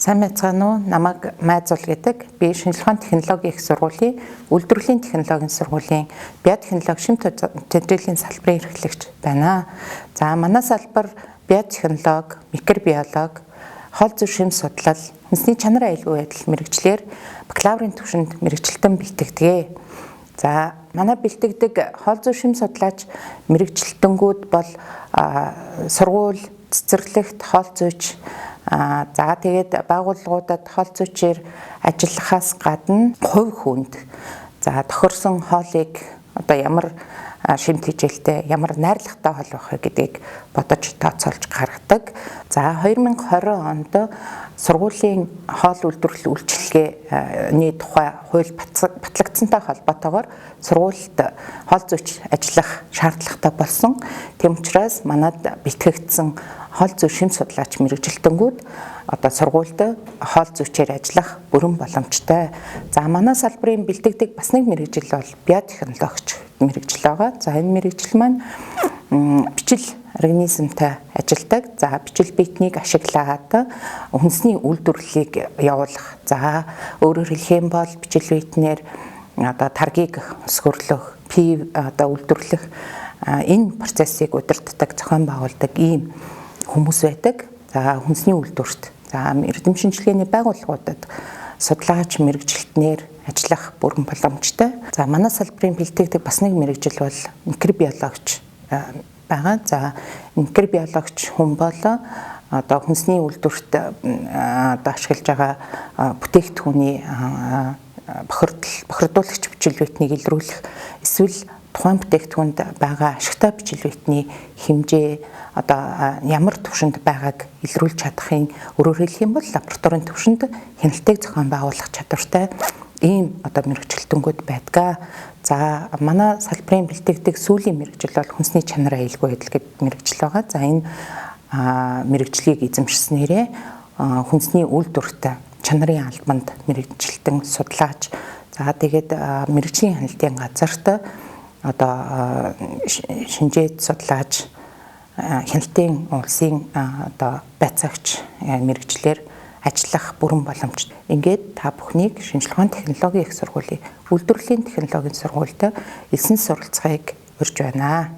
Сайн байцгаана уу? Намайг Майзул гэдэг. Би шинжилгээний технологийн их сургуулийн үйлдвэрлэлийн технологийн сургуулийн биотехнологи шимт тэмдэглэлийн салбарын эрхлэгч байна. За манай салбар биотехнологи, микробиологи, хоол зүйн шим судлал, хүнсний чанар аюулгүй байдал мэрэгчлэр бакалаврын түвшинд мэрэгчлэлтэн бэлтгэдэг. За манай бэлтгэдэг хоол зүйн шим судлаач мэрэгчлэлтэнгүүд бол сургууль, цэцэрлэгт хоол зүйч за тэгээд байгууллагуудад хоол зүйчээр ажиллахаас гадна хувь хүнд за тохирсон хоолыг одоо ямар шимт хичээлтэй ямар найрлагатай хоол байх вэ гэдгийг бодож тооцоолж гаргадаг. За 2020 онд сургуулийн хоол үйлдвэрлэл үйлчилгээний тухай хууль батлагдсантай холбоотойгоор сургуульд хоол зүйч ажиллах шаардлагатай болсон. Тэм учраас манад бэлтгэгдсэн хоол зүйн шим судлаач мэрэгжилтэнгүүд одоо сургуульд хоол зүйчээр ажиллах бүрэн боломжтой. За манай салбарын бэлтгэдэг бас нэг мэрэгжил бол биотехнологич мэрэгжил байгаа. За энэ мэрэгжил маань бичил организмтай ажилладаг. За бичил биетнийг ашиглаад хүнсний үйлдвэрлэлийг явуулах. За өөрөөр хэлэх юм бол бичил биетнэр одоо таргийг өсгөрлөх, пив одоо үйлдвэрлэх энэ процессыг удирддаг, зохион байгуулдаг ийм хүмүүс байдаг. За хүнсний үйлдвэрт, за эрдэм шинжилгээний байгууллагуудад судлаач мэрэгжилтнэр ажиллах бүрэн боломжтой. За манай салбарын бэлтгэдэг бас нэг мэрэгжил бол микробиологч байгаа. За микробиологч хүн бол одоо хүнсний үйлдвэрт одоо ашиглаж байгаа бүтээгдэхүүний бохирдуулагч бичил биетнийг илрүүлэх эсвэл тухайн бүтээгдэхүүнд байгаа ашигтай бичил биетний хэмжээ одоо ямар түвшинд байгааг илрүүлж чадахын өөрөөр хэлэх юм бол лабораторийн түвшинд хяналтыг зохион байгуулах чадвартай ийм одоо мэрэгчлэлтэнгүүд байдаг. За манай салбарын бэлтгэдэг сүүлийн мэрэгжил бол хүнсний чанар аюулгүй байдал гэдэг мэрэгжил байгаа. За энэ мэрэгжлийг эзэмшснээрээ хүнсний үйлдвэрт чанарын албанд мэрэгжилтэн судлаач за тэгээд мэрэгжлийн хяналтын газарт одоо шинжээд судлаач хяналтын улсын одоо байцаагч мэрэгчлэр ажиллах бүрэн боломжтой. Ингээд та бүхнийг шинжилгээний технологийн их сургуулийн үйлдвэрлэлийн технологийн сургуульд элсэн суралцахыг урьж байна.